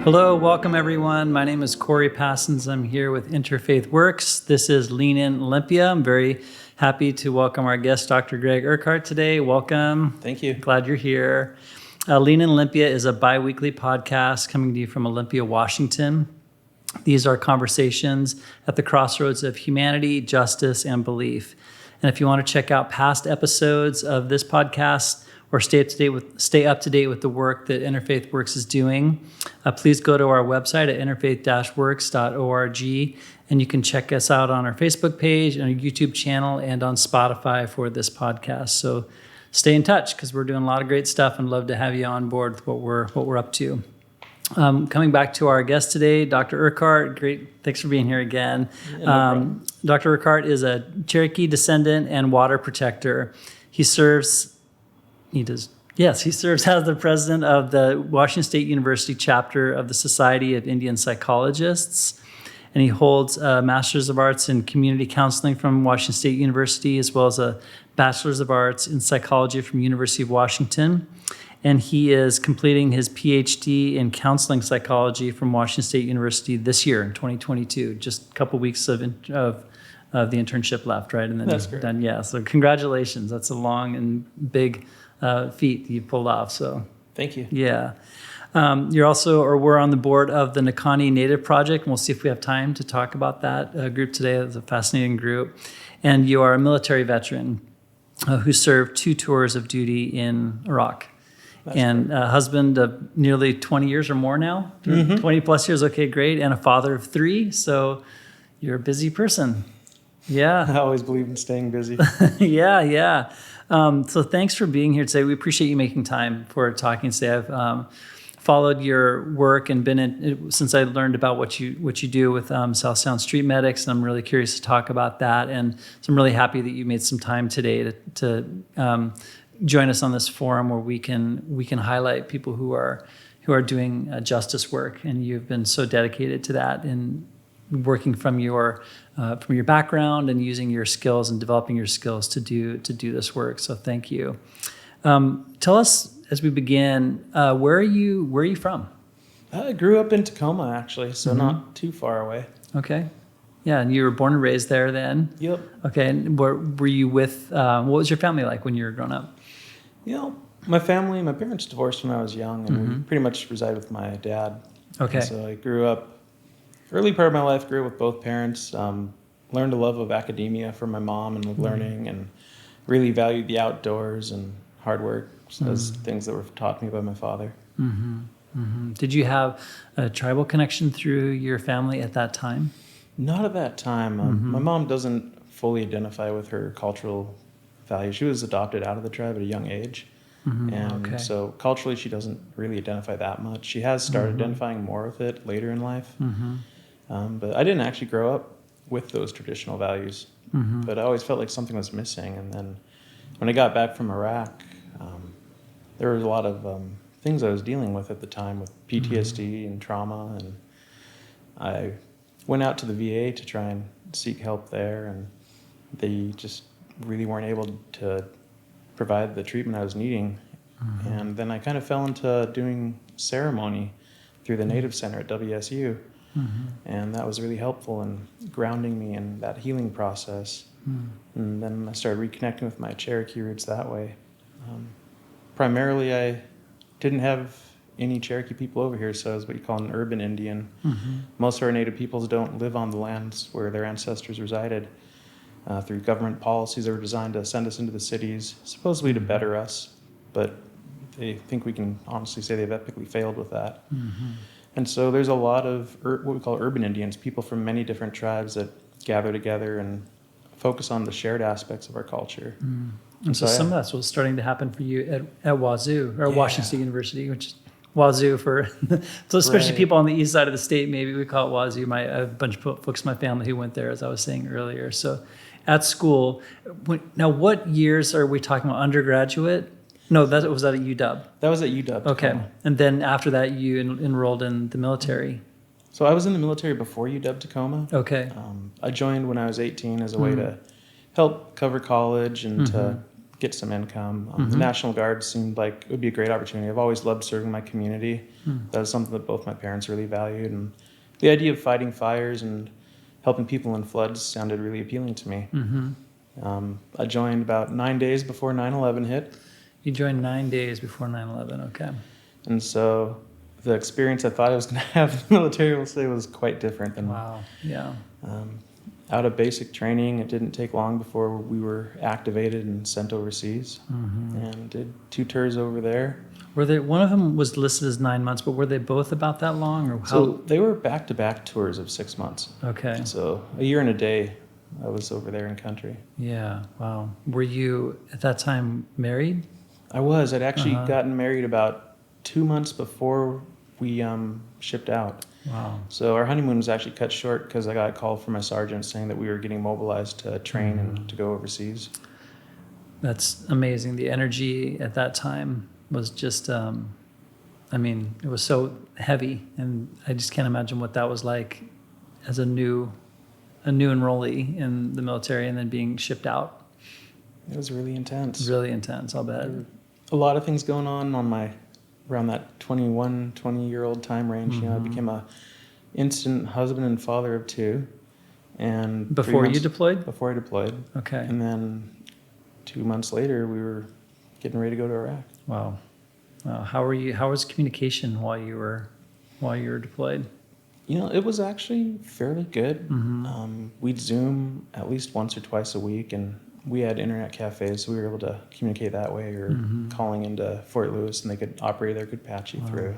Hello, welcome everyone. My name is Corey Passons. I'm here with Interfaith Works. This is Lean In Olympia. I'm very happy to welcome our guest, Dr. Greg Urquhart, today. Welcome. Thank you. Glad you're here. Lean In Olympia is a bi-weekly podcast coming to you from Olympia, Washington. These are conversations at the crossroads of humanity, justice, and belief. And if you want to check out past episodes of this podcast or stay up to date with the work that Interfaith Works is doing, please go to our website at interfaith-works.org, and you can check us out on our Facebook page and our YouTube channel and on Spotify for this podcast. So stay in touch because we're doing a lot of great stuff and love to have you on board with what we're up to. Coming back to our guest today, Dr. Urquhart. Great, thanks for being here again. Dr. Urquhart is a Cherokee descendant and water protector. He serves as the president of the Washington State University chapter of the Society of Indian Psychologists, and he holds a Master's of Arts in Community Counseling from Washington State University, as well as a Bachelor's of Arts in Psychology from University of Washington. And he is completing his PhD in Counseling Psychology from Washington State University this year in 2022. Just a couple weeks of the internship left, right? And then That's great. done. Yeah. So congratulations. That's a long and big feat you pulled off. So Thank you. yeah. We're on the board of the Nakanee Native Project, and we'll see if we have time to talk about that group today. It's a fascinating group. And you are a military veteran who served 2 tours of duty in Iraq. And a husband of nearly 20 years or more now, 20 plus years. Okay, great. And a father of 3. So you're a busy person. Yeah. I always believe in staying busy. Yeah. So thanks for being here today. We appreciate you making time for talking today. I've followed your work and been in since I learned about what you do with southsoundstreetmedics, and I'm really curious to talk about that. And so I'm really happy that you made some time today to join us on this forum where we can highlight people who are doing justice work, and you've been so dedicated to that in working from your background and using your skills and developing your skills to do this work. So thank you. Tell us as we begin, where are you from? I grew up in Tacoma, actually, so not too far away. Okay. Yeah, and you were born and raised there then? Yep. Okay, and were you with, what was your family like when you were growing up? My parents divorced when I was young, and we pretty much resided with my dad. Okay. And so I grew up, early part of my life, grew up with both parents, learned a love of academia from my mom and learning, and really valued the outdoors and hard work as things that were taught me by my father. Did you have a tribal connection through your family at that time? Not at that time. My mom doesn't fully identify with her cultural values. She was adopted out of the tribe at a young age. So culturally, she doesn't really identify that much. She has started identifying more with it later in life. But I didn't actually grow up with those traditional values. But I always felt like something was missing. And then when I got back from Iraq, there was a lot of things I was dealing with at the time with PTSD and trauma. And I went out to the VA to try and seek help there, and they just really weren't able to provide the treatment I was needing. And then I kind of fell into doing ceremony through the Native Center at WSU. And that was really helpful in grounding me in that healing process. And then I started reconnecting with my Cherokee roots that way. Primarily, I didn't have any Cherokee people over here, so I was what you call an urban Indian. Most of our Native peoples don't live on the lands where their ancestors resided. Through government policies that were designed to send us into the cities, supposedly to better us, but they think we can honestly say they've epically failed with that. And so there's a lot of what we call urban Indians, people from many different tribes that gather together and focus on the shared aspects of our culture. And so some of that's what's starting to happen for you at Wazoo, or Washington State University, which is Wazoo for, so especially people on the east side of the state, maybe we call it Wazoo. I have a bunch of folks in my family who went there, as I was saying earlier. So at school, now what years are we talking about? Undergraduate? No, was that at UW? That was at UW. Okay. And then after that, you enrolled in the military. So I was in the military before UW Tacoma. Okay. I joined when I was 18 as a way to help cover college and to get some income. The National Guard seemed like it would be a great opportunity. I've always loved serving my community. That was something that both my parents really valued. And the idea of fighting fires and helping people in floods sounded really appealing to me. I joined about 9 days before 9/11 hit. You joined 9 days before 9/11, okay. And so the experience I thought I was going to have in the military, we'll say, was quite different than. Wow, yeah. Out of basic training, it didn't take long before we were activated and sent overseas, and did 2 tours over there. Were they, one of them was listed as 9 months, but were they both about that long, or how? So they were back-to-back tours of 6 months. Okay. So a year and a day I was over there in country. Yeah, wow. Were you at that time married? I was. I'd actually gotten married about 2 months before we shipped out. Wow. So our honeymoon was actually cut short because I got a call from my sergeant saying that we were getting mobilized to train and to go overseas. That's amazing. The energy at that time was just, I mean, it was so heavy, and I just can't imagine what that was like as a new enrollee in the military and then being shipped out. It was really intense. Really intense, I'll bet. A lot of things going on around that 20-year-old time range. You know, I became a instant husband and father of 2. And before you deployed? Before I deployed. Okay. And then 2 months later, we were getting ready to go to Iraq. Wow. How was communication while you were deployed? You know, it was actually fairly good. We'd Zoom at least once or twice a week, and we had internet cafes, so we were able to communicate that way, or calling into Fort Lewis, and they could operator there could patch you through.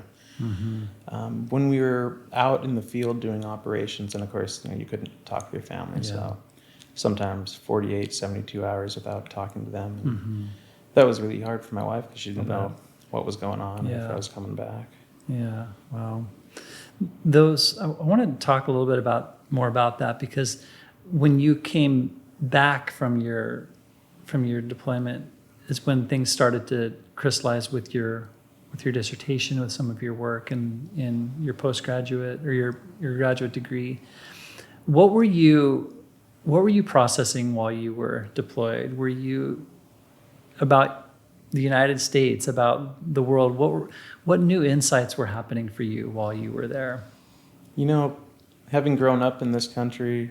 When we were out in the field doing operations, and of course, you know, you couldn't talk to your family, so sometimes 48, 72 hours without talking to them. And that was really hard for my wife because she didn't know what was going on, and if I was coming back. Yeah, wow. I want to talk a little bit more about that, because when you came back from your deployment is when things started to crystallize with your dissertation, with some of your work and in your postgraduate or your graduate degree. What were you processing while you were deployed? Were you about the United States, about the world? What new insights were happening for you while you were there? You know, having grown up in this country,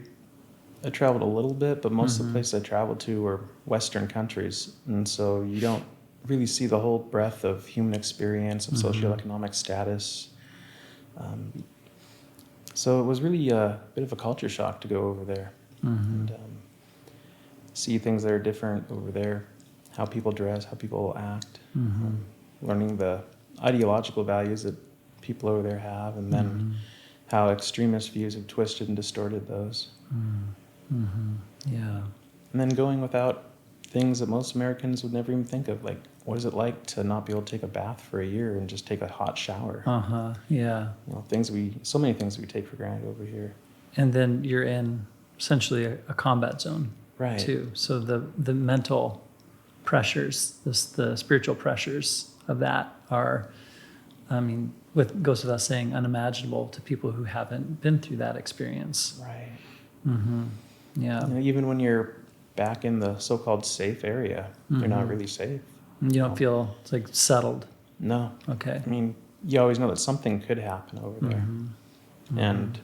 I traveled a little bit, but most of the places I traveled to were Western countries. And so you don't really see the whole breadth of human experience, of socioeconomic status. So it was really a bit of a culture shock to go over there and see things that are different over there, how people dress, how people act, learning the ideological values that people over there have, and then how extremist views have twisted and distorted those. Yeah. And then going without things that most Americans would never even think of, like what is it like to not be able to take a bath for a year and just take a hot shower? Yeah. You know, so many things we take for granted over here. And then you're in essentially a combat zone, right? Too. So the mental pressures, the spiritual pressures of that are, I mean, goes without saying, unimaginable to people who haven't been through that experience. Right. Yeah. You know, even when you're back in the so-called safe area, you're not really safe. You don't feel it's like settled. No. Okay. I mean, you always know that something could happen over there. And,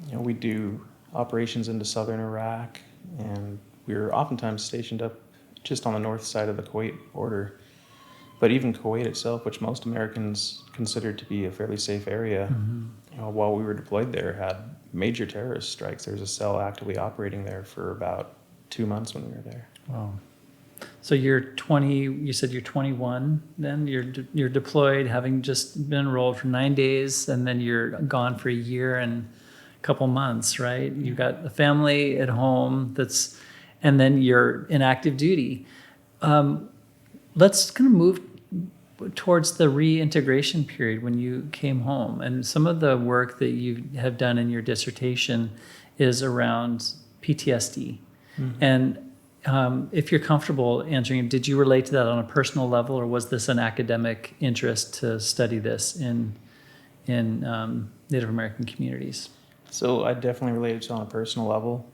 you know, we do operations into southern Iraq, and we were oftentimes stationed up just on the north side of the Kuwait border. But even Kuwait itself, which most Americans consider to be a fairly safe area, you know, while we were deployed there, had major terrorist strikes. There was a cell actively operating there for about 2 months when we were there. Wow. So you're 20, you said you're 21 then? You're deployed, having just been enrolled for 9 days, and then you're gone for a year and a couple months, right? You've got a family at home and then you're in active duty. Let's kind of move towards the reintegration period when you came home. And some of the work that you have done in your dissertation is around PTSD. And if you're comfortable answering, did you relate to that on a personal level, or was this an academic interest to study this in Native American communities? So I definitely related to it on a personal level.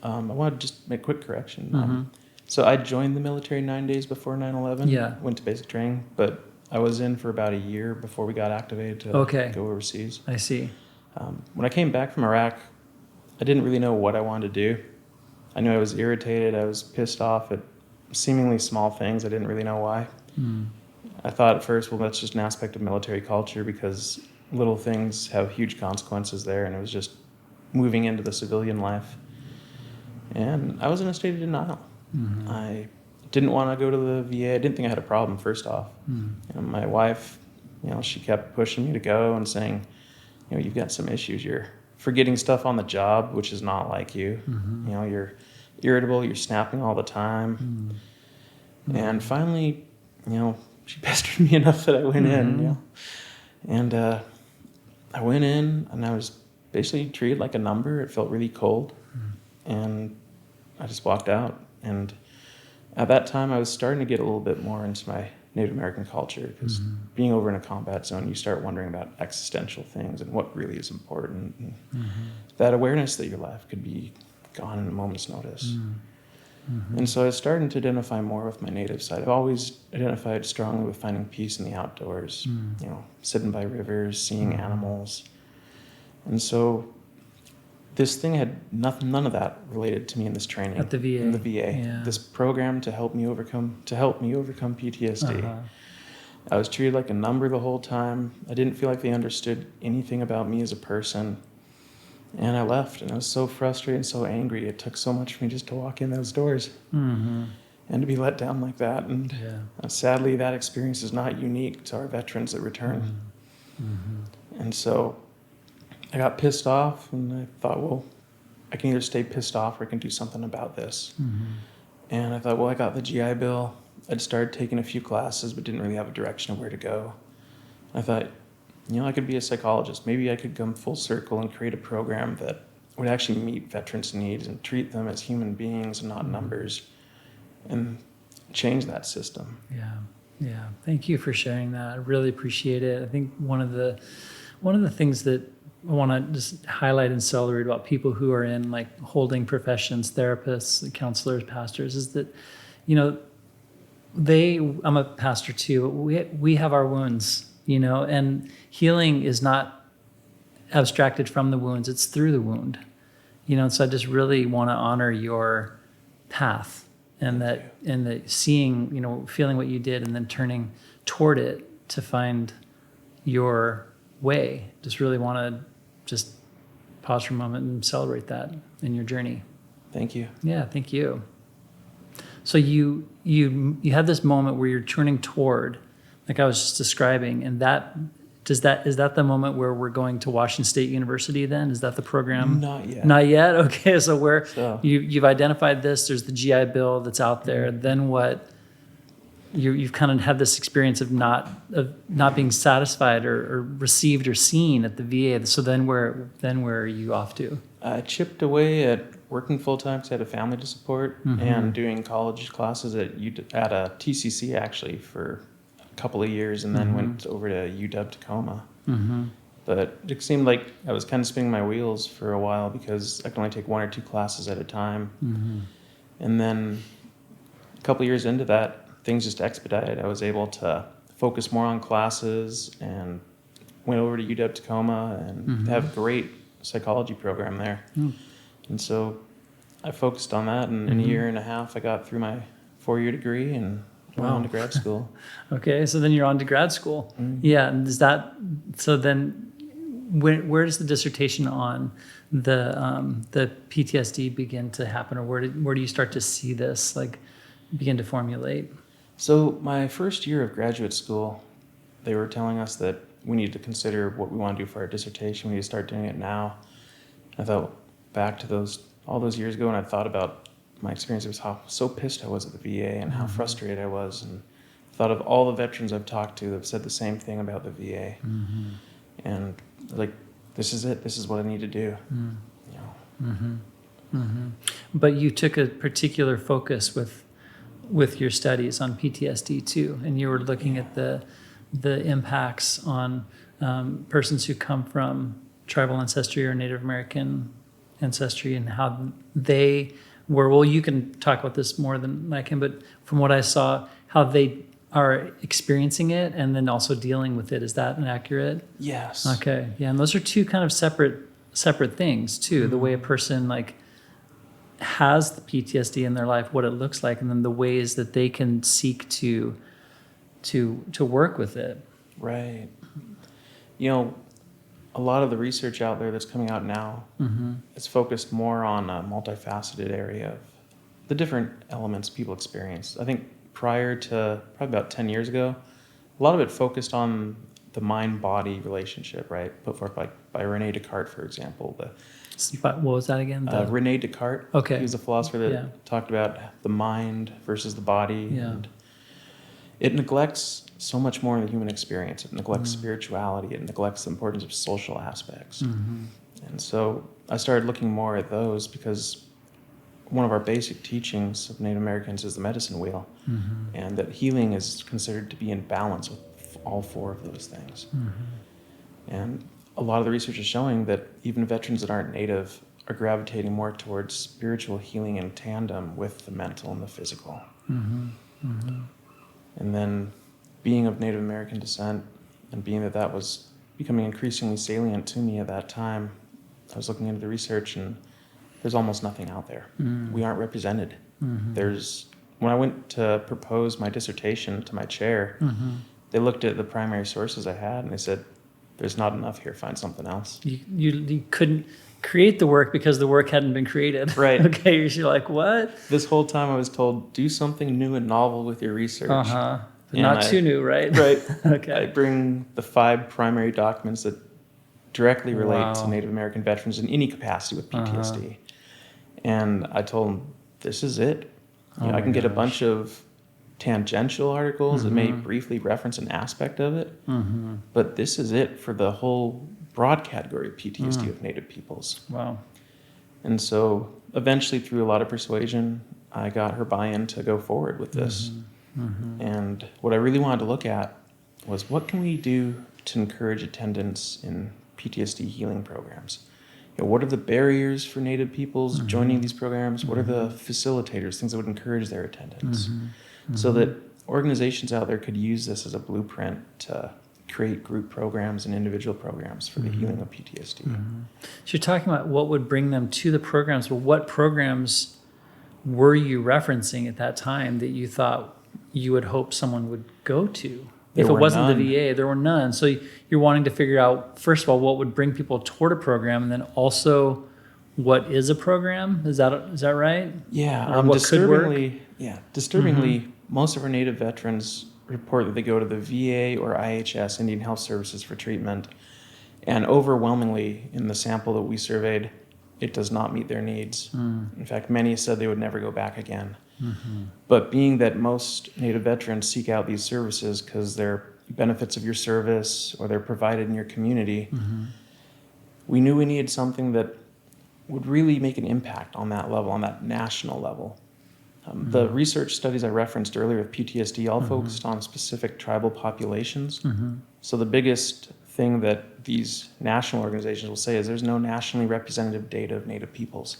I want to just make a quick correction. So I joined the military 9 days before 9/11. Yeah. Went to basic training, but I was in for about a year before we got activated to go overseas. I see. When I came back from Iraq, I didn't really know what I wanted to do. I knew I was irritated. I was pissed off at seemingly small things. I didn't really know why. I thought at first, well, that's just an aspect of military culture because little things have huge consequences there, and it was just moving into the civilian life. And I was in a state of denial. I didn't want to go to the VA. I didn't think I had a problem, first off. My wife, she kept pushing me to go and saying, you've got some issues. You're forgetting stuff on the job, which is not like you. You're irritable. You're snapping all the time. And finally, she pestered me enough that I went in, And I went in, and I was basically treated like a number. It felt really cold. And I just walked out. And at that time, I was starting to get a little bit more into my Native American culture because being over in a combat zone, you start wondering about existential things and what really is important. And that awareness that your life could be gone in a moment's notice. And so I was starting to identify more with my Native side. I've always identified strongly with finding peace in the outdoors, sitting by rivers, seeing animals. And so this thing had none of that related to me in this training. At the VA. In the VA. Yeah. This program to help me overcome PTSD. I was treated like a number the whole time. I didn't feel like they understood anything about me as a person. And I left, and I was so frustrated and so angry. It took so much for me just to walk in those doors and to be let down like that. And sadly, that experience is not unique to our veterans that return. And so I got pissed off, and I thought, well, I can either stay pissed off or I can do something about this. And I thought, well, I got the GI Bill. I'd started taking a few classes, but didn't really have a direction of where to go. I thought, I could be a psychologist. Maybe I could come full circle and create a program that would actually meet veterans' needs and treat them as human beings and not numbers, and change that system. Yeah. Thank you for sharing that. I really appreciate it. I think one of the things that I want to just highlight and celebrate about people who are in like holding professions, therapists, counselors, pastors, is that, I'm a pastor too, but we have our wounds, and healing is not abstracted from the wounds, it's through the wound, so I just really want to honor your path and that seeing, feeling what you did and then turning toward it to find your way. Just really want to just pause for a moment and celebrate that in your journey. Thank you. Yeah, thank you. So you had this moment where you're turning toward, like I was just describing, and is that the moment where we're going to Washington State University then? Is that the program? Not yet. Not yet? Okay, so you've identified this, there's the GI Bill that's out there, then what? You've kind of had this experience of not being satisfied or received or seen at the VA. So then where are you off to? I chipped away at working full time because I had a family to support and doing college classes at a TCC actually for a couple of years, and then went over to UW Tacoma. But it seemed like I was kind of spinning my wheels for a while because I could only take 1 or 2 classes at a time. And then a couple of years into that, things just expedited. I was able to focus more on classes and went over to UW Tacoma and have a great psychology program there. And so I focused on that, and in a year and a half, I got through my 4-year degree and went on to grad school. Okay, so then you're on to grad school. Yeah, and so then where does the dissertation on the PTSD begin to happen, or where do you start to see this begin to formulate? So my first year of graduate school, they were telling us that we need to consider what we want to do for our dissertation. We need to start doing it now. I thought back to all those years ago, and I thought about my experience. It was how so pissed I was at the VA and how frustrated I was, and thought of all the veterans I've talked to that have said the same thing about the VA. And this is it. This is what I need to do. But you took a particular focus with your studies on PTSD too, and you were looking at the impacts on persons who come from tribal ancestry or Native American ancestry, and how they where, well, you can talk about this more than I can, but from what I saw, how they are experiencing it and then also dealing with it. Is that inaccurate? Yes. Okay. Yeah. And those are two kind of separate things too. The way a person like has the PTSD in their life, what it looks like, and then the ways that they can seek to work with it. Right. You know, a lot of the research out there that's coming out now is focused more on a multifaceted area of the different elements people experience. I think prior to probably about 10 years ago, a lot of it focused on the mind-body relationship, right? Put forth by René Descartes, for example. What was that again? René Descartes. Okay. He was a philosopher that talked about the mind versus the body. Yeah. And it neglects so much more in the human experience. It neglects spirituality. It neglects the importance of social aspects. And so I started looking more at those because one of our basic teachings of Native Americans is the medicine wheel, and that healing is considered to be in balance with all four of those things. And a lot of the research is showing that even veterans that aren't Native are gravitating more towards spiritual healing in tandem with the mental and the physical. And then being of Native American descent and being that was becoming increasingly salient to me at that time, I was looking into the research and there's almost nothing out there. We aren't represented. When I went to propose my dissertation to my chair, they looked at the primary sources I had and they said, there's not enough here, find something else. You couldn't create the work because the work hadn't been created. Right. Okay, you're like, what? This whole time I was told, do something new and novel with your research. But not too new, right? Right. Okay. I bring the 5 primary documents that directly relate to Native American veterans in any capacity with PTSD. And I told them, this is it. I can get a bunch of tangential articles that may briefly reference an aspect of it, but this is it for the whole broad category of PTSD of Native peoples. Wow. And so eventually, through a lot of persuasion, I got her buy-in to go forward with this. And what I really wanted to look at was what can we do to encourage attendance in PTSD healing programs? What are the barriers for Native peoples joining these programs? What are the facilitators, things that would encourage their attendance? So that organizations out there could use this as a blueprint to create group programs and individual programs for the healing of PTSD. So you're talking about what would bring them to the programs. Well, what programs were you referencing at that time that you thought you would hope someone would go to? If it wasn't the VA, there were none. So you're wanting to figure out, first of all, what would bring people toward a program, and then also what is a program? Is that right? Yeah. What could work? Disturbingly, most of our Native veterans report that they go to the VA or IHS, Indian Health Services, for treatment. And overwhelmingly, in the sample that we surveyed, it does not meet their needs. In fact, many said they would never go back again. But being that most Native veterans seek out these services because they're benefits of your service or they're provided in your community, we knew we needed something that would really make an impact on that level, on that national level. The research studies I referenced earlier with PTSD all focused on specific tribal populations. So the biggest thing that these national organizations will say is there's no nationally representative data of Native peoples.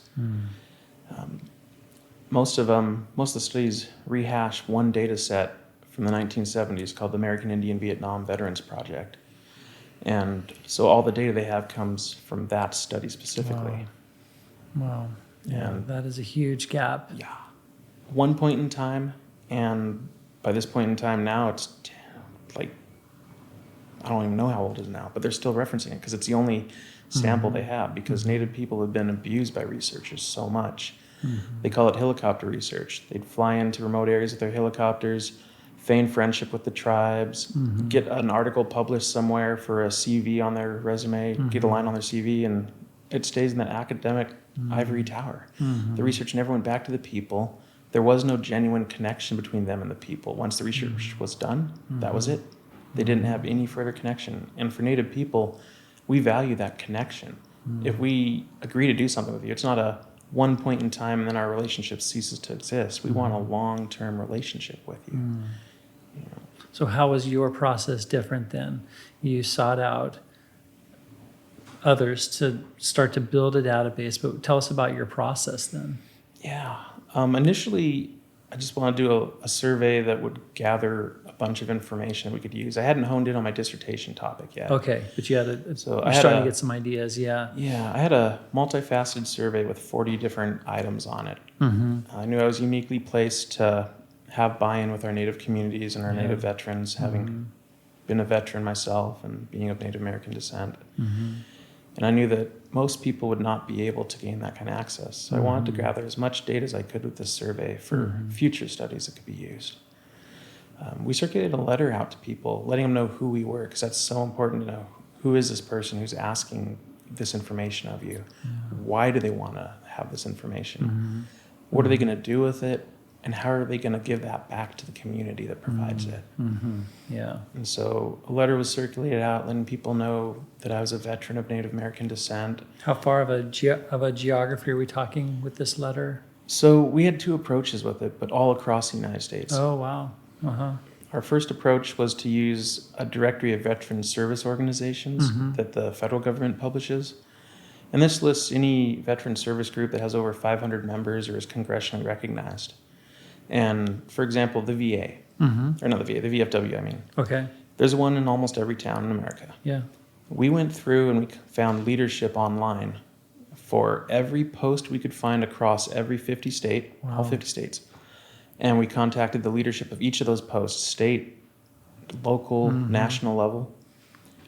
Most of the studies rehash one data set from the 1970s called the American Indian Vietnam Veterans Project. And so all the data they have comes from that study specifically. Wow. Yeah, that is a huge gap. Yeah. One point in time, and by this point in time now, it's like, I don't even know how old it is now, but they're still referencing it because it's the only sample they have, because Native people have been abused by researchers so much. They call it helicopter research. They'd fly into remote areas with their helicopters, feign friendship with the tribes, get an article published somewhere for a CV on their resume, get a line on their CV, and it stays in that academic ivory tower. The research never went back to the people. There was no genuine connection between them and the people. Once the research was done, that was it. They didn't have any further connection. And for Native people, we value that connection. If we agree to do something with you, it's not a one point in time and then our relationship ceases to exist. We want a long-term relationship with you. You know. So how was your process different then? You sought out others to start to build a database, but tell us about your process then. Yeah. Initially, I just wanted to do a survey that would gather a bunch of information we could use. I hadn't honed in on my dissertation topic yet. Okay, but you had you're I had starting to get some ideas, yeah. Yeah, I had a multifaceted survey with 40 different items on it. I knew I was uniquely placed to have buy-in with our Native communities and our Native veterans, having been a veteran myself and being of Native American descent. And I knew that most people would not be able to gain that kind of access. So I wanted to gather as much data as I could with this survey for future studies that could be used. We circulated a letter out to people, letting them know who we were, because that's so important to know. Who is this person who's asking this information of you? Why do they want to have this information? What are they going to do with it? And how are they going to give that back to the community that provides it? Yeah. And so a letter was circulated out, letting people know that I was a veteran of Native American descent. How far of a geography are we talking with this letter? So we had two approaches with it, but all across the United States. Oh, wow. Our first approach was to use a directory of veteran service organizations that the federal government publishes. And this lists any veteran service group that has over 500 members or is congressionally recognized. And for example, the VA, or not the VA, the VFW, I mean. Okay. There's one in almost every town in America. Yeah. We went through and we found leadership online for every post we could find across every 50 state, all 50 states. And we contacted the leadership of each of those posts, state, local, national level,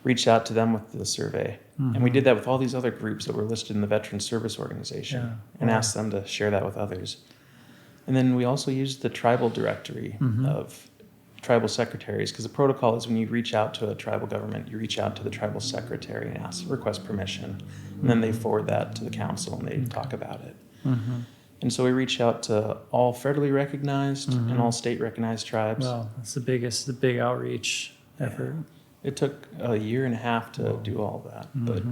reached out to them with the survey. And we did that with all these other groups that were listed in the Veteran Service Organization and asked them to share that with others. And then we also used the tribal directory of tribal secretaries, because the protocol is when you reach out to a tribal government, you reach out to the tribal secretary and request permission. And then they forward that to the council and they talk about it. And so we reached out to all federally recognized and all state recognized tribes. Well, that's the big outreach effort. It took a year and a half to do all that, but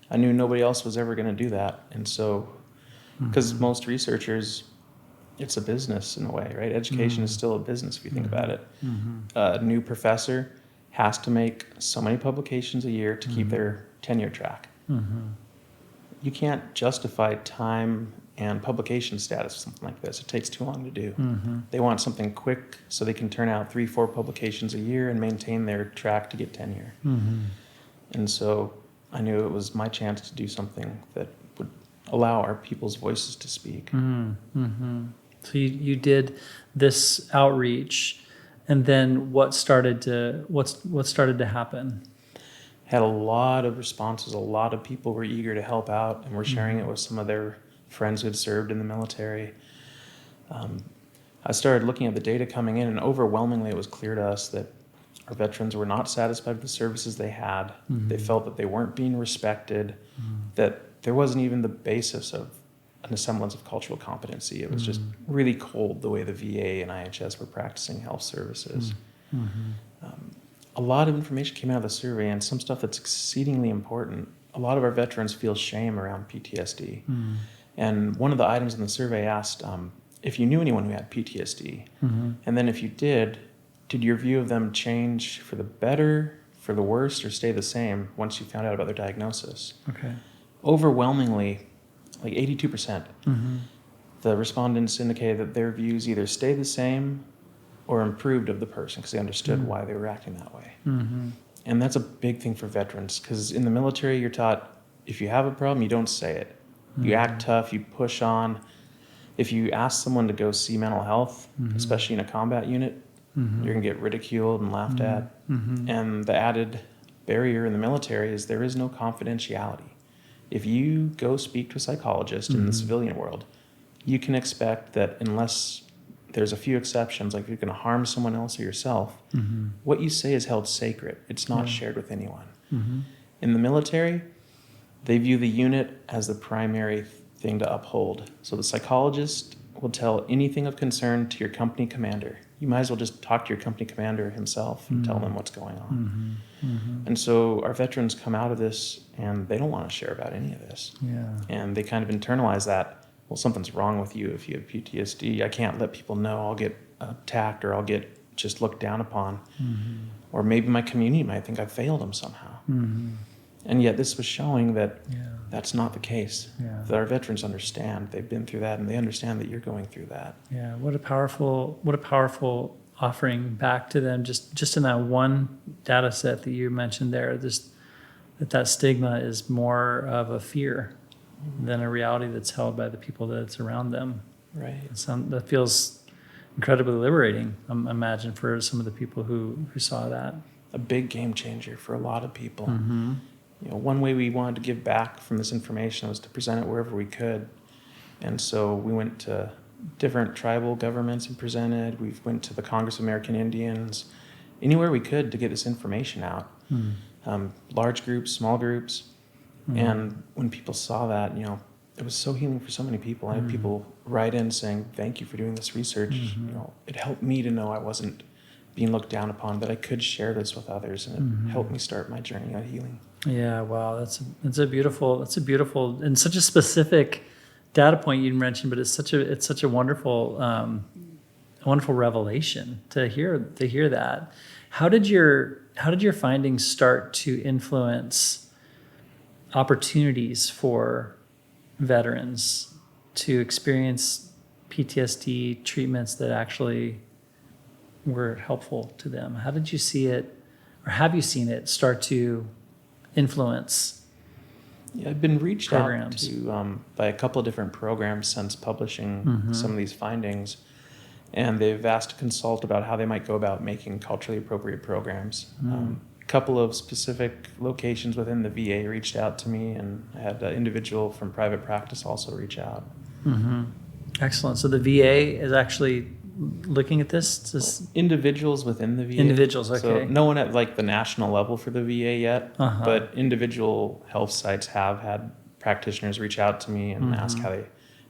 I knew nobody else was ever going to do that. And so, because most researchers, it's a business in a way, right? Education is still a business if you think about it. A new professor has to make so many publications a year to keep their tenure track. You can't justify time and publication status for something like this. It takes too long to do. They want something quick so they can turn out 3-4 publications a year and maintain their track to get tenure. And so I knew it was my chance to do something that would allow our people's voices to speak. So you did this outreach, and then what started to happen? Had a lot of responses. A lot of people were eager to help out and were sharing it with some of their friends who had served in the military. I started looking at the data coming in, and overwhelmingly it was clear to us that our veterans were not satisfied with the services they had. They felt that they weren't being respected, that there wasn't even the basis of a semblance of cultural competency. It was just really cold the way the VA and IHS were practicing health services. A lot of information came out of the survey, and some stuff that's exceedingly important. A lot of our veterans feel shame around PTSD. And one of the items in the survey asked if you knew anyone who had PTSD. And then if you did your view of them change for the better, for the worse, or stay the same once you found out about their diagnosis? Okay. Overwhelmingly, like 82%, the respondents indicated that their views either stay the same or improved of the person because they understood why they were acting that way. And that's a big thing for veterans, because in the military you're taught if you have a problem, you don't say it. You act tough, you push on. If you ask someone to go see mental health, especially in a combat unit, you're going to get ridiculed and laughed at. And the added barrier in the military is there is no confidentiality. If you go speak to a psychologist in the civilian world, you can expect that unless there's a few exceptions, like if you're going to harm someone else or yourself, what you say is held sacred. It's not shared with anyone. In the military, they view the unit as the primary thing to uphold. So the psychologist will tell anything of concern to your company commander. You might as well just talk to your company commander himself and tell them what's going on. And so our veterans come out of this and they don't want to share about any of this. And they kind of internalize that, well, something's wrong with you if you have PTSD. I can't let people know. I'll get attacked or I'll get just looked down upon. Or maybe my community might think I failed them somehow. And yet this was showing that Yeah. that's not the case. Yeah. That our veterans understand. They've been through that, and they understand that you're going through that. Yeah. What a powerful offering back to them. Just in that one data set that you mentioned there, that stigma is more of a fear than a reality that's held by the people that's around them. Right. That feels incredibly liberating, I imagine, for some of the people who saw that. A big game changer for a lot of people. Mm-hmm. One way we wanted to give back from this information was to present it wherever we could. And so we went to different tribal governments and presented. We went to the Congress of American Indians, anywhere we could to get this information out. Large groups, small groups. And when people saw that, it was so healing for so many people. I had people write in saying, "Thank you for doing this research. It helped me to know I wasn't being looked down upon, that I could share this with others, and it helped me start my journey on healing." Yeah, wow, that's a beautiful and such a specific data point you mentioned, but it's such a wonderful wonderful revelation to hear that. How did your findings start to influence opportunities for veterans to experience PTSD treatments that actually were helpful to them? How did you see it, or have you seen it start to influence? Yeah, I've been reached programs out to by a couple of different programs since publishing some of these findings, and they've asked to consult about how they might go about making culturally appropriate programs. A couple of specific locations within the VA reached out to me, and I had an individual from private practice also reach out. Excellent. So the VA is actually looking at this? Individuals within the VA. Individuals, okay. So no one at the national level for the VA yet, but individual health sites have had practitioners reach out to me and ask how they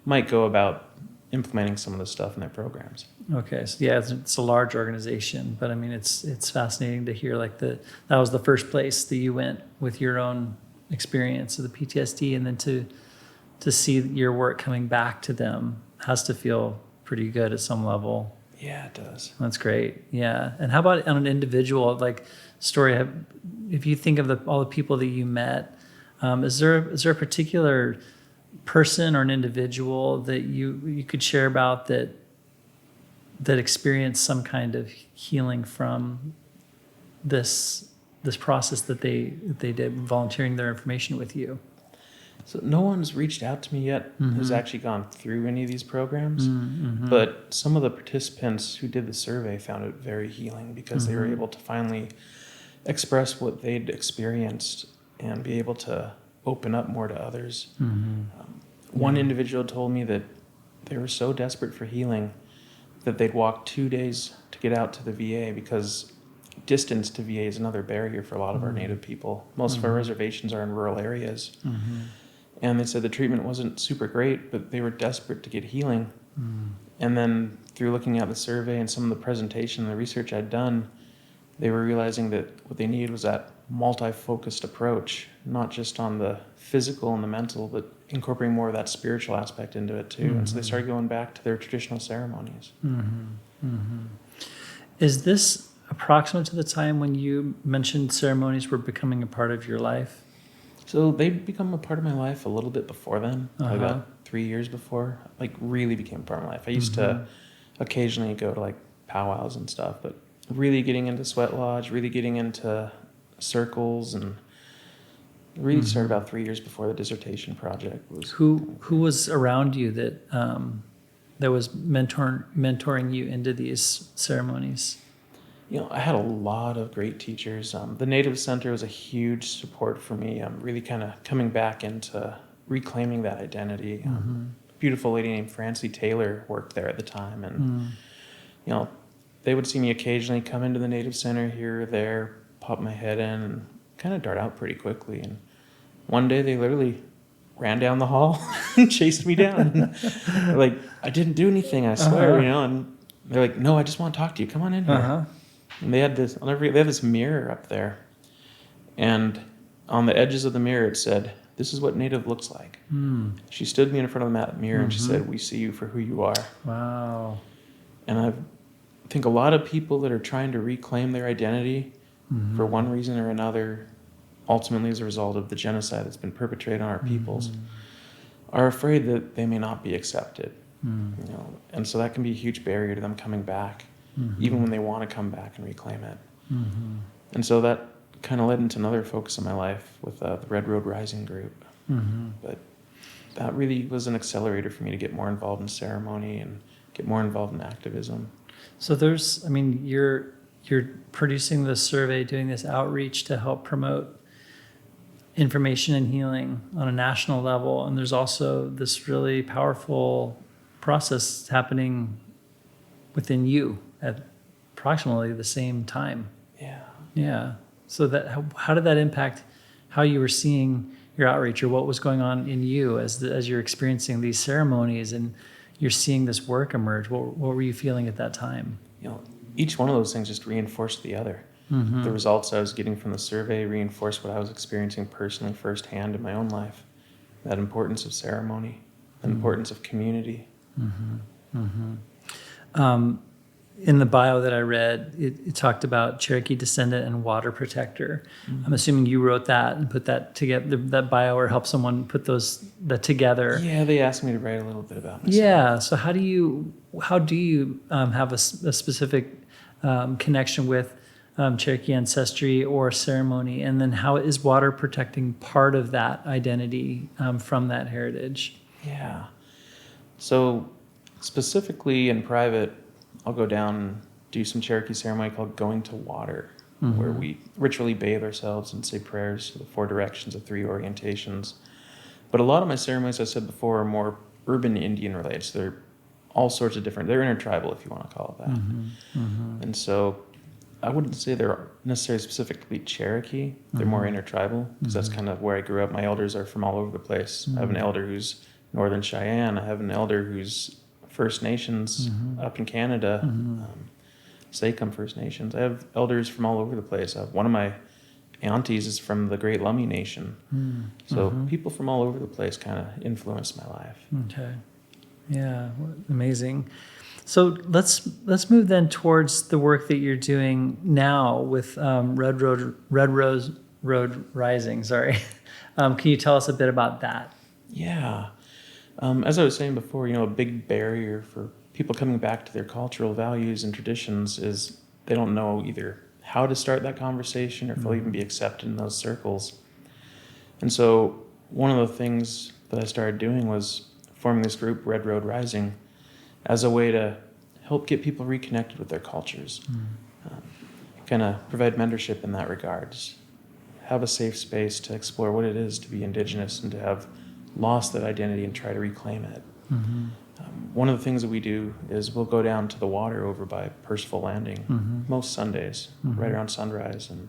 might go about implementing some of this stuff in their programs. Okay, so yeah, it's a large organization, but I mean, it's fascinating to hear that was the first place that you went with your own experience of the PTSD, and then to see your work coming back to them has to feel pretty good at some level. Yeah, it does. That's great. Yeah, and how about on an individual story? If you think of all the people that you met, is there a particular person or an individual that you could share about that experienced some kind of healing from this process that they did, volunteering their information with you? So no one's reached out to me yet who's actually gone through any of these programs, but some of the participants who did the survey found it very healing because they were able to finally express what they'd experienced and be able to open up more to others. One individual told me that they were so desperate for healing that they'd walk 2 days to get out to the VA because distance to VA is another barrier for a lot of our Native people. Most of our reservations are in rural areas. And they said the treatment wasn't super great, but they were desperate to get healing. And then through looking at the survey and some of the presentation and the research I'd done, they were realizing that what they needed was that multi-focused approach, not just on the physical and the mental, but incorporating more of that spiritual aspect into it too. And so they started going back to their traditional ceremonies. Is this approximate to the time when you mentioned ceremonies were becoming a part of your life? So they'd become a part of my life a little bit before then, about 3 years before, really became a part of my life. I used to occasionally go to powwows and stuff, but really getting into Sweat Lodge, really getting into circles, and really started about 3 years before the dissertation project was. Who was around you that was mentoring you into these ceremonies? I had a lot of great teachers. The Native Center was a huge support for me. Really kind of coming back into reclaiming that identity. A beautiful lady named Francie Taylor worked there at the time, and they would see me occasionally come into the Native Center here or there, pop my head in, and kind of dart out pretty quickly. And one day they literally ran down the hall and chased me down. I didn't do anything, I swear, and they're like, "No, I just want to talk to you. Come on in here." And they had this mirror up there, and on the edges of the mirror it said, "This is what Native looks like." She stood me in front of that mirror and she said, "We see you for who you are." Wow. And I think a lot of people that are trying to reclaim their identity for one reason or another ultimately as a result of the genocide that's been perpetrated on our peoples, are afraid that they may not be accepted. You know, and so that can be a huge barrier to them coming back, even when they want to come back and reclaim it. And so that kind of led into another focus of my life with the Red Road Rising group. But that really was an accelerator for me to get more involved in ceremony and get more involved in activism. So you're producing this survey, doing this outreach to help promote information and healing on a national level, and there's also this really powerful process happening within you at approximately the same time. Yeah. So how did that impact how you were seeing your outreach, or what was going on in you as you're experiencing these ceremonies and you're seeing this work emerge? What were you feeling at that time? You know, each one of those things just reinforced the other. The results I was getting from the survey reinforced what I was experiencing personally firsthand in my own life. That importance of ceremony, the importance of community. In the bio that I read, it talked about Cherokee descendant and water protector. I'm assuming you wrote that and put that together, that bio, or help someone put that together. Yeah, they asked me to write a little bit about myself. Yeah. So how do you have a specific connection with Cherokee ancestry or ceremony, and then how is water protecting part of that identity from that heritage? Yeah. So specifically in private, I'll go down and do some Cherokee ceremony called going to water, where we ritually bathe ourselves and say prayers to the 4 directions of 3 orientations. But a lot of my ceremonies, I said before, are more urban Indian related. So they're all sorts of different, they're intertribal, if you want to call it that. And so I wouldn't say they're necessarily specifically Cherokee. They're more intertribal, because that's kind of where I grew up. My elders are from all over the place. I have an elder who's Northern Cheyenne. I have an elder who's First Nations up in Canada. Saicom First Nations. I have elders from all over the place. One of my aunties is from the Great Lummi Nation. So people from all over the place kind of influenced my life. Okay. Yeah, amazing. So let's move then towards the work that you're doing now with Red Road Rising. Sorry, can you tell us a bit about that? Yeah, as I was saying before, a big barrier for people coming back to their cultural values and traditions is they don't know either how to start that conversation or if they'll even be accepted in those circles. And so one of the things that I started doing was forming this group, Red Road Rising, as a way to help get people reconnected with their cultures. Kind of provide mentorship in that regard. Just have a safe space to explore what it is to be indigenous and to have lost that identity and try to reclaim it. One of the things that we do is we'll go down to the water over by Percival Landing most Sundays, right around sunrise, and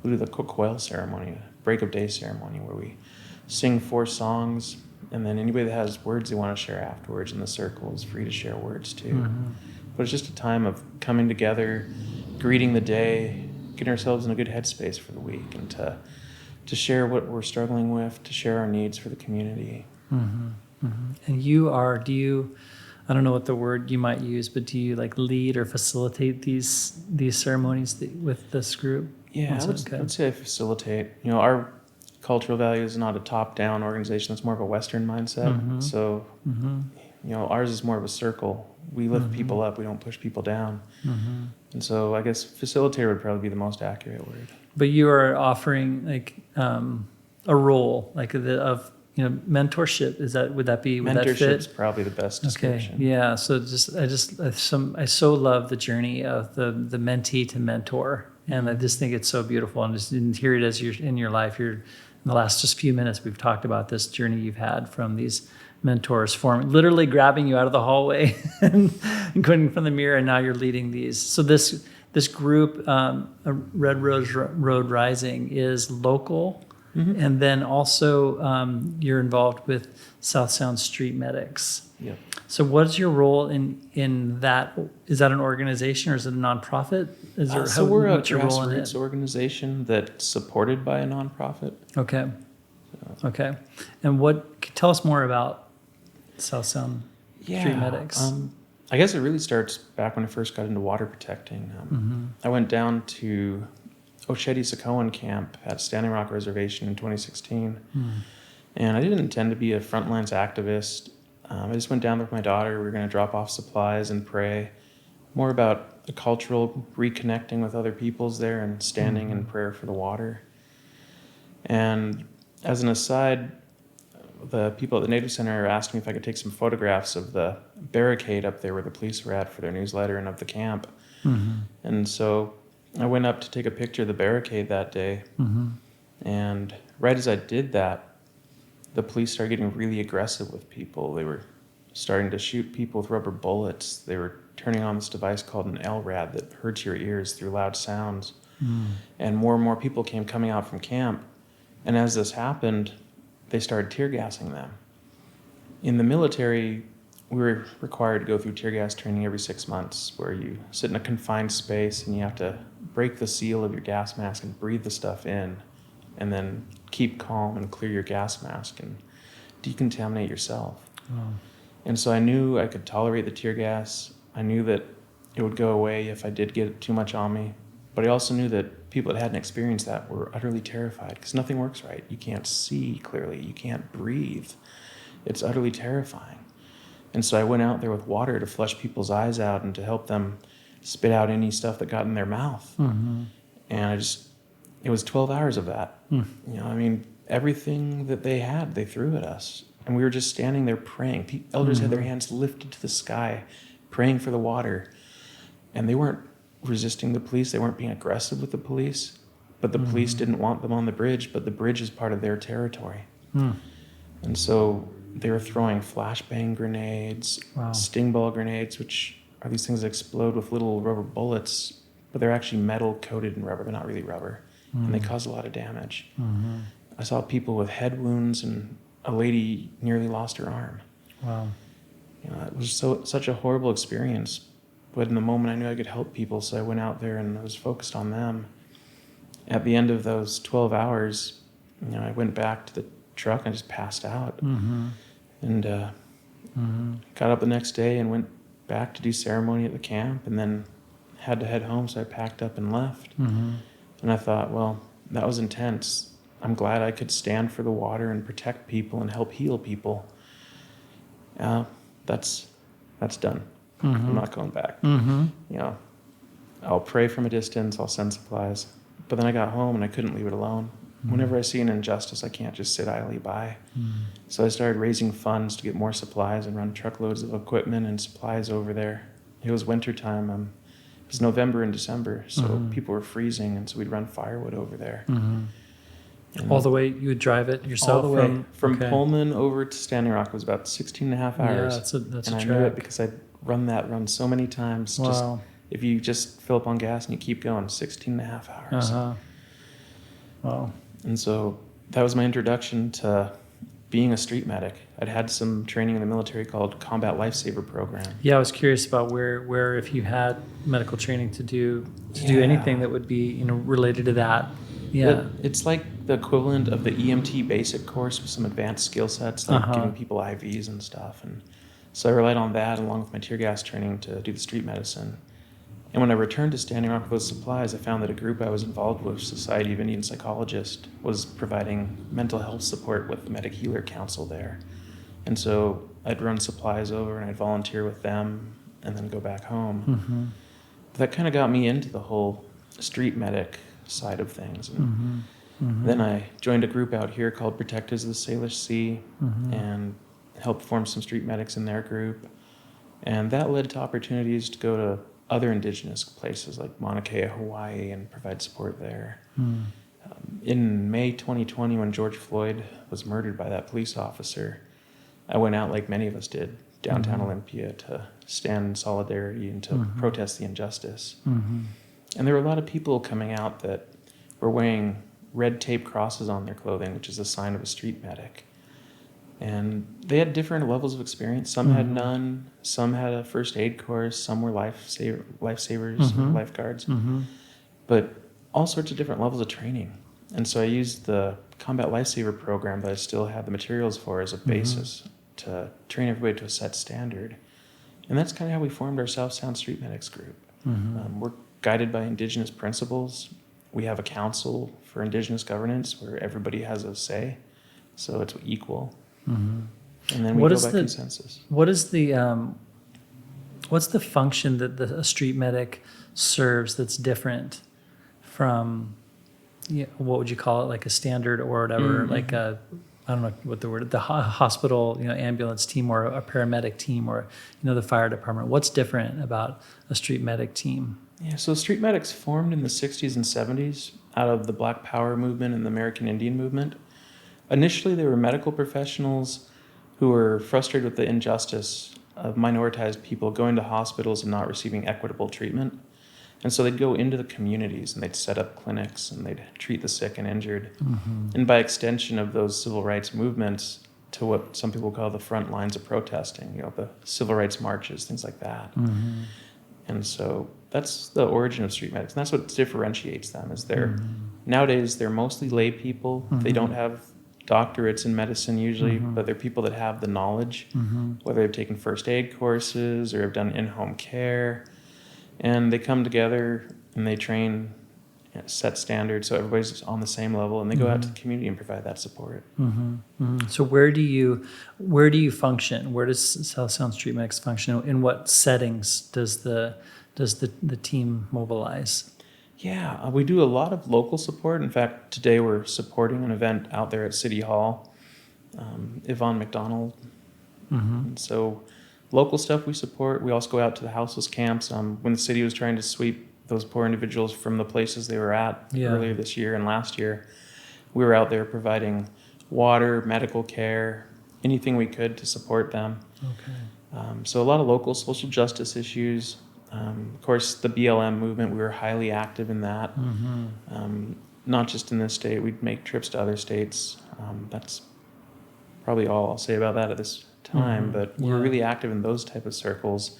we'll do the cook whale ceremony, a break of day ceremony, where we sing 4 songs, and then anybody that has words they want to share afterwards in the circle is free to share words too. But it's just a time of coming together, greeting the day, getting ourselves in a good headspace for the week, and to share what we're struggling with, to share our needs for the community. And I don't know what the word you might use, but do you lead or facilitate these ceremonies with this group? Yeah, I would say I facilitate. Our cultural value is not a top-down organization. It's more of a Western mindset. So, ours is more of a circle. We lift people up. We don't push people down. And so I guess facilitator would probably be the most accurate word. But you are offering a role of mentorship. Would that fit? Mentorship's probably the best description. Okay. Yeah. So I so love the journey of the mentee to mentor, and I just think it's so beautiful. And just didn't hear it as you're in your life. In the last just few minutes, we've talked about this journey you've had from these mentors literally grabbing you out of the hallway and going from the mirror, and now you're leading these. So this group, Red Road Rising, is local. And then also you're involved with southsoundstreetmedics. Yep. So what's your role in that? Is that an organization or is it a nonprofit? We're a grassroots organization that's supported by a nonprofit. Okay. Okay. And tell us more about southsoundstreetmedics. I guess it really starts back when I first got into water protecting. I went down to Osheti-Sacoan camp at Standing Rock Reservation in 2016. And I didn't intend to be a frontlines activist. I just went down there with my daughter. We were going to drop off supplies and pray. More about the cultural reconnecting with other peoples there and standing in prayer for the water. And as an aside, the people at the Native Center asked me if I could take some photographs of the barricade up there where the police were at for their newsletter and of the camp. And so I went up to take a picture of the barricade that day. And right as I did that, the police started getting really aggressive with people. They were starting to shoot people with rubber bullets. They were turning on this device called an LRAD that hurts your ears through loud sounds. And more people came coming out from camp. And as this happened, they started tear gassing them. In the military, we were required to go through tear gas training every 6 months, where you sit in a confined space and you have to break the seal of your gas mask and breathe the stuff in, and then keep calm and clear your gas mask and decontaminate yourself. And so I knew I could tolerate the tear gas. I knew that it would go away if I did get too much on me. But I also knew that people that hadn't experienced that were utterly terrified, because nothing works right. You can't see clearly. You can't breathe. It's utterly terrifying. And so I went out there with water to flush people's eyes out and to help them spit out any stuff that got in their mouth. And it was 12 hours of that. Everything that they had, they threw at us. And we were just standing there praying. Elders had their hands lifted to the sky, praying for the water. And they weren't resisting the police. They weren't being aggressive with the police. But the police didn't want them on the bridge, but the bridge is part of their territory. And so they were throwing flashbang grenades, sting ball grenades, which are these things that explode with little rubber bullets, but they're actually metal coated in rubber. They're not really rubber. And they cause a lot of damage. I saw people with head wounds, and a lady nearly lost her arm. It was such a horrible experience. But in the moment, I knew I could help people, so I went out there and I was focused on them. At the end of those 12 hours, I went back to the truck and I just passed out. And got up the next day and went back to do ceremony at the camp, and then had to head home, so I packed up and left. And I thought, well, that was intense. I'm glad I could stand for the water and protect people and help heal people. That's done. I'm not going back. I'll pray from a distance. I'll send supplies. But then I got home and I couldn't leave it alone. Whenever I see an injustice, I can't just sit idly by. So I started raising funds to get more supplies and run truckloads of equipment and supplies over there. It was wintertime. It was November and December, so people were freezing, and so we'd run firewood over there. All the way, you would drive it yourself? All the way. From Pullman over to Standing Rock was about 16 and a half hours. Yeah, that's a trek. I knew it because I'd run so many times. Just, if you just fill up on gas and you keep going, 16 and a half hours. Wow. And so that was my introduction to being a street medic. I'd had some training in the military called Combat Lifesaver Program. Yeah, I was curious about where if you had medical training to do anything that would be related to that. It's like the equivalent of the EMT basic course with some advanced skill sets, like giving people IVs and stuff. And so I relied on that along with my tear gas training to do the street medicine. And when I returned to Standing Rock with those supplies, I found that a group I was involved with, Society of Indian Psychologists, was providing mental health support with the Medic Healer Council there. And so I'd run supplies over and I'd volunteer with them and then go back home. That kind of got me into the whole street medic side of things. And then I joined a group out here called Protectors of the Salish Sea and helped form some street medics in their group. And that led to opportunities to go to other indigenous places like Mauna Kea, Hawaii, and provide support there. In May 2020, when George Floyd was murdered by that police officer, I went out like many of us did, downtown Olympia, to stand in solidarity and to protest the injustice. And there were a lot of people coming out that were wearing red tape crosses on their clothing, which is a sign of a street medic. And they had different levels of experience. Some had none. Some had a first aid course. Some were lifesavers, lifeguards. But all sorts of different levels of training. And so I used the Combat Lifesaver Program that I still had the materials for as a basis to train everybody to a set standard. And that's kind of how we formed our South Sound Street Medics group. We're guided by indigenous principles. we have a council for indigenous governance where everybody has a say, so it's equal. And then we go by consensus. What is what's the function that a street medic serves that's different from, what would you call it, like a standard or whatever, like a, I don't know what the word, the hospital, ambulance team or a paramedic team or, the fire department? What's different about a street medic team? Yeah, so street medics formed in the 60s and 70s out of the Black Power movement and the American Indian movement. Initially, they were medical professionals who were frustrated with the injustice of minoritized people going to hospitals and not receiving equitable treatment. And so they'd go into the communities and they'd set up clinics and they'd treat the sick and injured. And by extension of those civil rights movements to what some people call the front lines of protesting, the civil rights marches, things like that. And so that's the origin of street medics. And that's what differentiates them is nowadays they're mostly lay people. They don't have doctorates in medicine usually, but they're people that have the knowledge, whether they've taken first aid courses or have done in-home care. And they come together and they train, set standards so everybody's on the same level, and they go out to the community and provide that support. So where do you function? Where does South Sound Street Medics function? In what settings does the team mobilize? Yeah, we do a lot of local support. In fact, today we're supporting an event out there at City Hall, Yvonne McDonald. And so local stuff we support. We also go out to the houseless camps. When the city was trying to sweep those poor individuals from the places they were at earlier this year and last year, we were out there providing water, medical care, anything we could to support them. So a lot of local social justice issues. Of course, the BLM movement, we were highly active in that. Not just in this state, we'd make trips to other states. That's probably all I'll say about that at this time, but we were really active in those type of circles.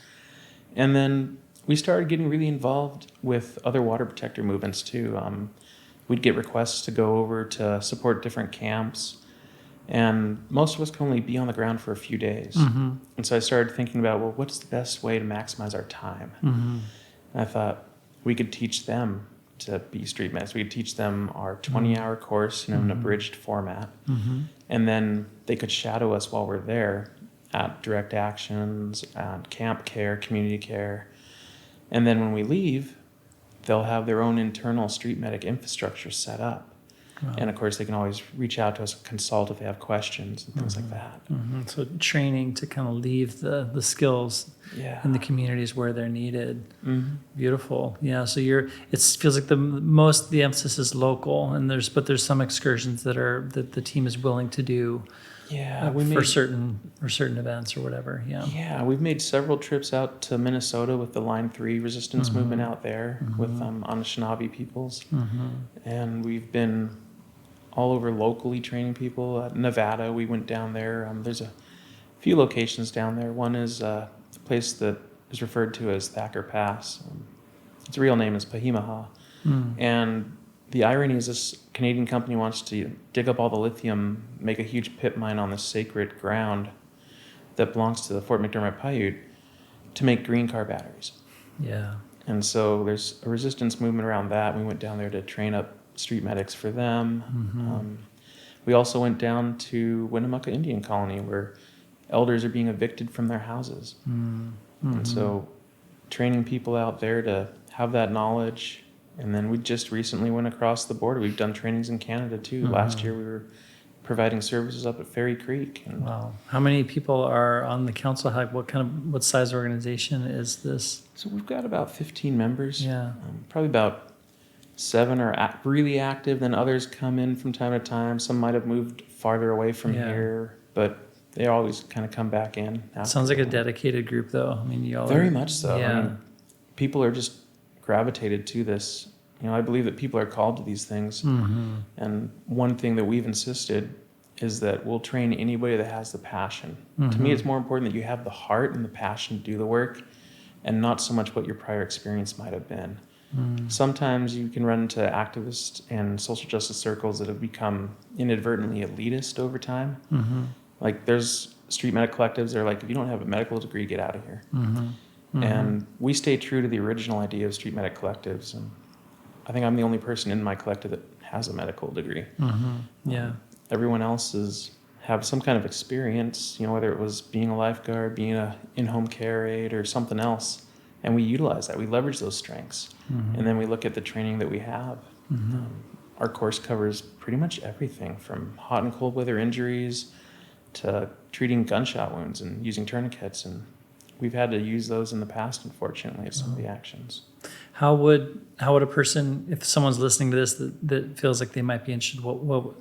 And then we started getting really involved with other water protector movements too. We'd get requests to go over to support different camps, and most of us can only be on the ground for a few days. And so I started thinking about, well, what's the best way to maximize our time? And I thought we could teach them to be street medics. We could teach them our 20-hour course in an abridged format. And then they could shadow us while we're there at direct actions, at camp care, community care. And then when we leave, they'll have their own internal street medic infrastructure set up. And of course, they can always reach out to us and consult if they have questions and things like that. So training to kind of leave the skills in the communities where they're needed. Beautiful. Yeah. So it feels like the emphasis is local, and there's some excursions that the team is willing to do. For certain events or whatever. Yeah, we've made several trips out to Minnesota with the Line 3 resistance movement out there with Anishinaabe peoples. And we've been all over locally training people. At Nevada, we went down there. There's a few locations down there. One is a place that is referred to as Thacker Pass. Its real name is Pahimaha. And the irony is this Canadian company wants to dig up all the lithium, make a huge pit mine on the sacred ground that belongs to the Fort McDermott Paiute to make green car batteries. And so there's a resistance movement around that. We went down there to train up street medics for them. We also went down to Winnemucca Indian Colony where elders are being evicted from their houses. And so training people out there to have that knowledge. And then we just recently went across the border. We've done trainings in Canada too. Last year we were providing services up at Ferry Creek. Wow. How many people are on the council? What size organization is this? So we've got about 15 members. Probably about 7 are really active. Then others come in from time to time. Some might have moved farther away from here, but they always kind of come back in. Sounds like a dedicated group though. I mean, y'all very much so. I mean, people are just gravitated to this. I believe that people are called to these things. And one thing that we've insisted is that we'll train anybody that has the passion. To me, it's more important that you have the heart and the passion to do the work and not so much what your prior experience might have been. Sometimes you can run into activist and social justice circles that have become inadvertently elitist over time. Like there's street medic collectives that are like, if you don't have a medical degree, get out of here. And we stay true to the original idea of street medic collectives. And I think I'm the only person in my collective that has a medical degree. Yeah. Everyone else have some kind of experience, whether it was being a lifeguard, being a in-home care aide, or something else. And we utilize that. We leverage those strengths. And then we look at the training that we have. Our course covers pretty much everything from hot and cold weather injuries to treating gunshot wounds and using tourniquets. And we've had to use those in the past, unfortunately, at some of the actions. How would a person, if someone's listening to this that feels like they might be interested,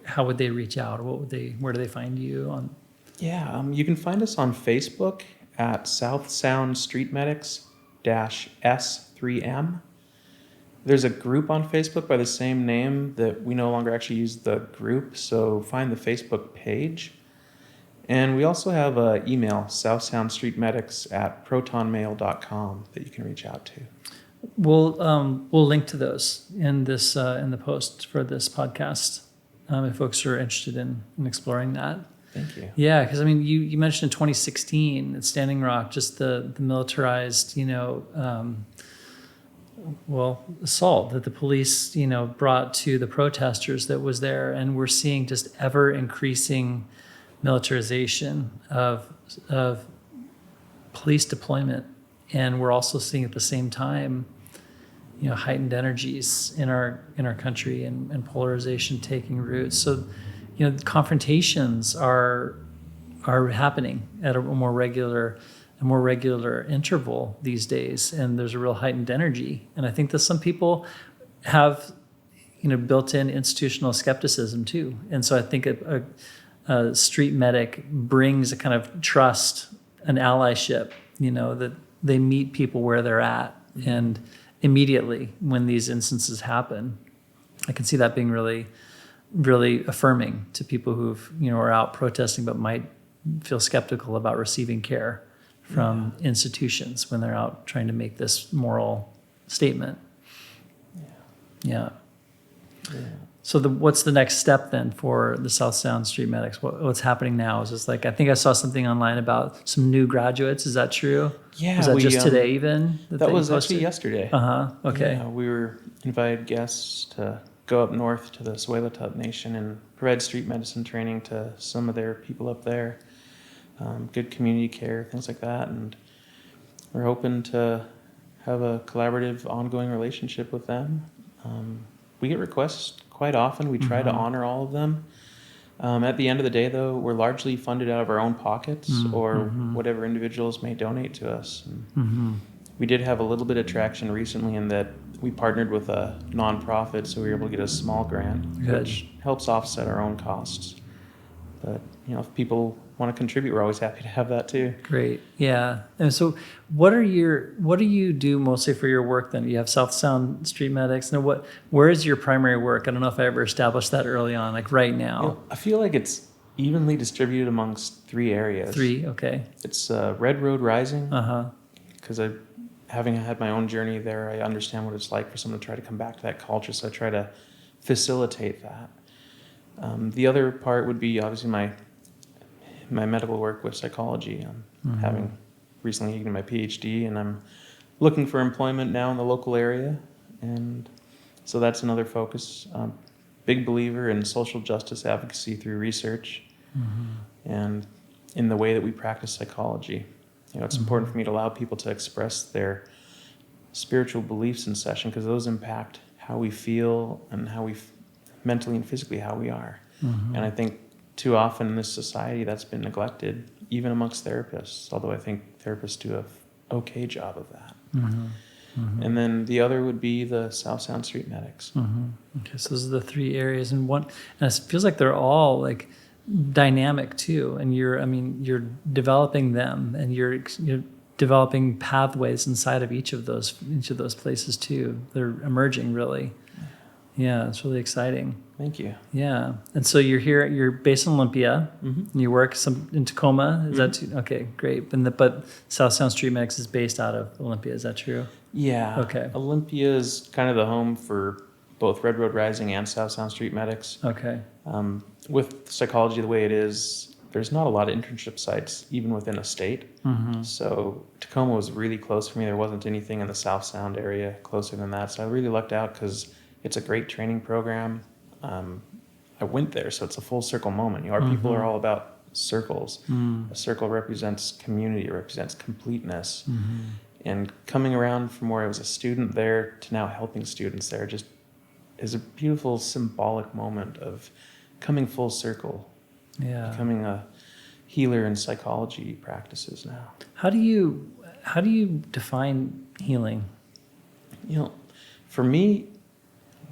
how would they reach out? Where do they find you on? Yeah, you can find us on Facebook at southsoundstreetmedics-S3M. There's a group on Facebook by the same name that we no longer actually use the group, so find the Facebook page. And we also have an email, southsoundstreetmedics@protonmail.com, that you can reach out to. We'll link to those in the post for this podcast if folks are interested in exploring that. Thank you. Yeah, because I mean, you mentioned in 2016 at Standing Rock, just the militarized, assault that the police, brought to the protesters that was there, and we're seeing just ever increasing militarization of police deployment, and we're also seeing at the same time, heightened energies in our country and polarization taking root. So, confrontations are happening at a more regular interval these days, and there's a real heightened energy. And I think that some people have, built-in institutional skepticism too. And so I think a street medic brings a kind of trust, an allyship, that they meet people where they're at, and immediately when these instances happen, I can see that being really, really affirming to people who've, are out protesting but might feel skeptical about receiving care from institutions when they're out trying to make this moral statement. Yeah. So what's the next step then for the South Sound Street Medics? What's happening now? Is this I think I saw something online about some new graduates. Is that true? Yeah. Was that just today even? That was actually yesterday. Okay. Yeah, we were invited guests to go up north to the Tsleil-Waututh Nation and provide street medicine training to some of their people up there. Good community care, things like that. And we're hoping to have a collaborative, ongoing relationship with them. We get requests quite often. We try to honor all of them. At the end of the day, though, we're largely funded out of our own pockets or whatever individuals may donate to us. We did have a little bit of traction recently in that we partnered with a nonprofit, so we were able to get a small grant, which helps offset our own costs. But, if people want to contribute, we're always happy to have that too. Great. Yeah. And so what do you do mostly for your work then? You have South Sound Street Medics. Now where is your primary work? I don't know if I ever established that early on, like right now. I feel like it's evenly distributed amongst 3 areas. 3, okay. It's Red Road Rising. Because having had my own journey there, I understand what it's like for someone to try to come back to that culture. So I try to facilitate that. The other part would be obviously my medical work with psychology. I'm having recently taken my PhD, and I'm looking for employment now in the local area. And so that's another focus. Big believer in social justice advocacy through research and in the way that we practice psychology. It's important for me to allow people to express their spiritual beliefs in session, because those impact how we feel and how we mentally and physically how we are. And I think too often in this society that's been neglected, even amongst therapists, although I think therapists do an okay job of that. And then the other would be the South Sound Street Medics. Okay, so those are the 3 areas, and it feels like they're all like dynamic too, and you're developing them, and you're developing pathways inside of each of those places too. They're emerging really. Yeah, it's really exciting. Thank you. Yeah, and so you're based in Olympia, and you work in Tacoma. Is that too? Okay, great. But South Sound Street Medics is based out of Olympia. Is that true? Yeah. Okay. Olympia is kind of the home for both Red Road Rising and South Sound Street Medics. Okay. With psychology the way it is, there's not a lot of internship sites even within a state. So Tacoma was really close for me. There wasn't anything in the South Sound area closer than that. So I really lucked out because It's a great training program. I went there, so it's a full circle moment. Our people are all about circles. A circle represents community, it represents completeness. And coming around from where I was a student there to now helping students there just is a beautiful symbolic moment of coming full circle, becoming a healer in psychology practices now. How do you define healing? For me,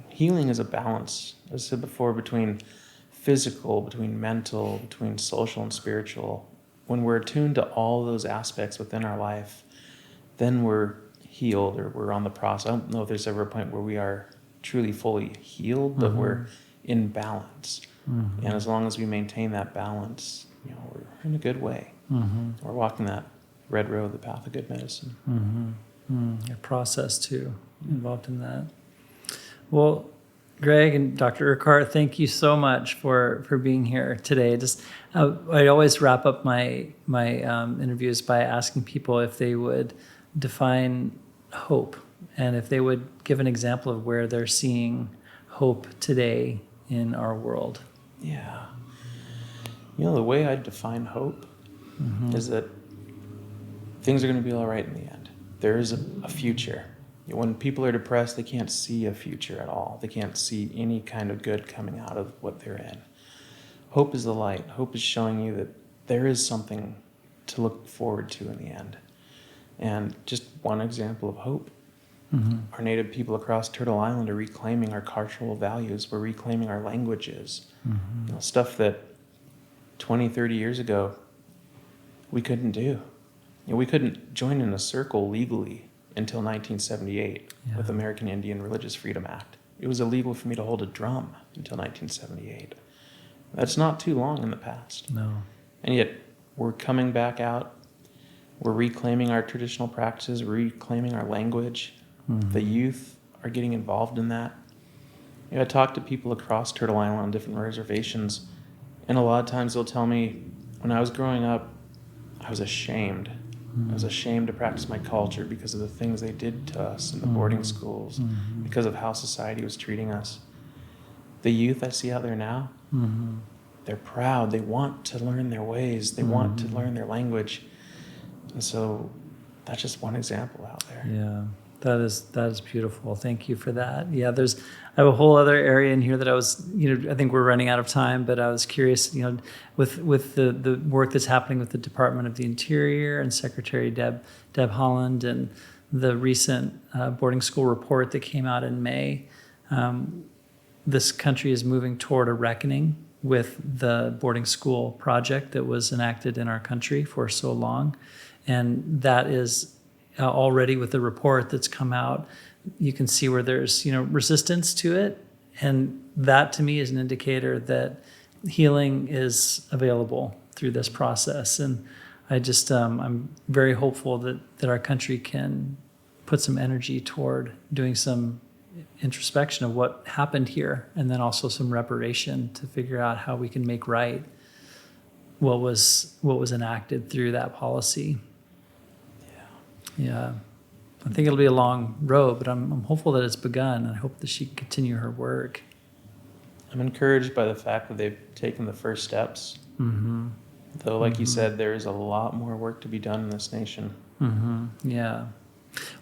healing is a balance, as I said before, between physical, between mental, between social and spiritual. When we're attuned to all those aspects within our life, then we're healed, or we're on the process. I don't know if there's ever a point where we are truly fully healed, but we're in balance. And as long as we maintain that balance, we're in a good way. We're walking that red road, the path of good medicine. A process too involved in that. Well, Greg and Dr. Urquhart, thank you so much for being here today. I always wrap up my interviews by asking people if they would define hope, and if they would give an example of where they're seeing hope today in our world. Yeah. The way I define hope is that things are going to be all right in the end. There is a future. When people are depressed, they can't see a future at all. They can't see any kind of good coming out of what they're in. Hope is the light. Hope is showing you that there is something to look forward to in the end. And just one example of hope. Our native people across Turtle Island are reclaiming our cultural values. We're reclaiming our languages. Stuff that 20, 30 years ago we couldn't do. We couldn't join in a circle legally until 1978 with American Indian Religious Freedom Act. It was illegal for me to hold a drum until 1978. That's not too long in the past. No. And yet we're coming back out. We're reclaiming our traditional practices, reclaiming our language. The youth are getting involved in that. I talk to people across Turtle Island on different reservations, and a lot of times they'll tell me, when I was growing up, I was ashamed. I was ashamed to practice my culture because of the things they did to us in the boarding schools, because of how society was treating us. The youth I see out there now, they're proud. They want to learn their ways. They want to learn their language. And so that's just one example out there. Yeah, that is beautiful. Thank you for that. Yeah, I have a whole other area in here that I was, I think we're running out of time, but I was curious, with the work that's happening with the Department of the Interior and Secretary Deb Haaland, and the recent boarding school report that came out in May. This country is moving toward a reckoning with the boarding school project that was enacted in our country for so long. And that is already, with the report that's come out, you can see where there's resistance to it, and that to me is an indicator that healing is available through this process. And I just I'm very hopeful that our country can put some energy toward doing some introspection of what happened here, and then also some reparation to figure out how we can make right what was enacted through that policy. Yeah. I think it'll be a long road, but I'm hopeful that it's begun. I hope that she can continue her work. I'm encouraged by the fact that they've taken the first steps. Though, like you said, there is a lot more work to be done in this nation. Yeah.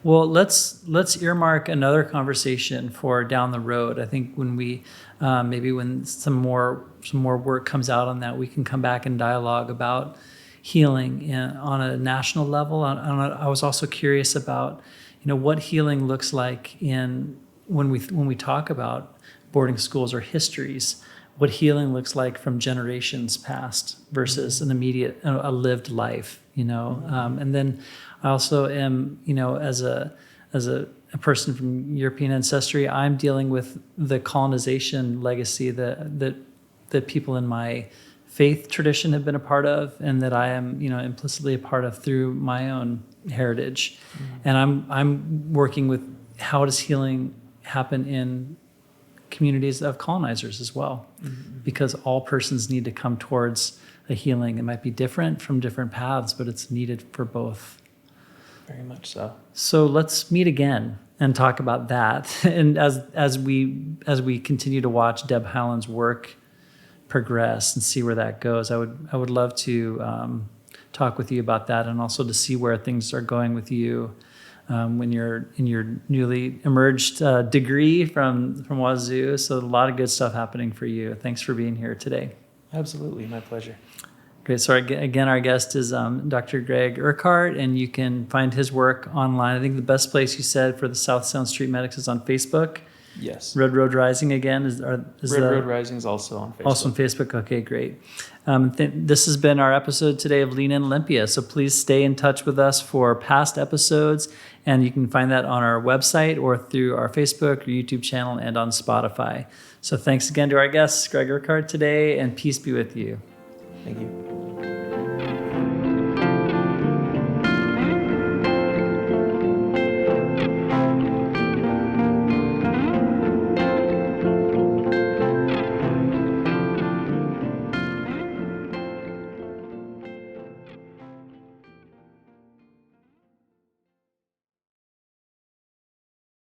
Well, let's earmark another conversation for down the road. I think when we maybe when some more work comes out on that, we can come back and dialogue about healing on a national level. I was also curious about what healing looks like when we talk about boarding schools or histories. What healing looks like from generations past versus an immediate a lived life. And then I also am as a person from European ancestry, I'm dealing with the colonization legacy that people in my faith tradition have been a part of, and that I am, implicitly a part of through my own heritage. And I'm working with how does healing happen in communities of colonizers as well, because all persons need to come towards a healing. It might be different from different paths, but it's needed for both. Very much so. So let's meet again and talk about that. And as we continue to watch Deb Howland's work progress and see where that goes, I would love to talk with you about that, and also to see where things are going with you when you're in your newly emerged degree from Wazoo. So a lot of good stuff happening for you. Thanks for being here today. Absolutely, my pleasure. Great. So again, our guest is Dr. Greg Urquhart, and you can find his work online. I think the best place you said for the South Sound Street Medics is on Facebook. Yes. Red Road Rising again is Red Road Rising is also on Facebook. Also on Facebook. Okay, great. This has been our episode today of Lean In Olympia. So please stay in touch with us for past episodes, and you can find that on our website or through our Facebook or YouTube channel and on Spotify. So thanks again to our guest, Greg Urquhart, today, and peace be with you. Thank you.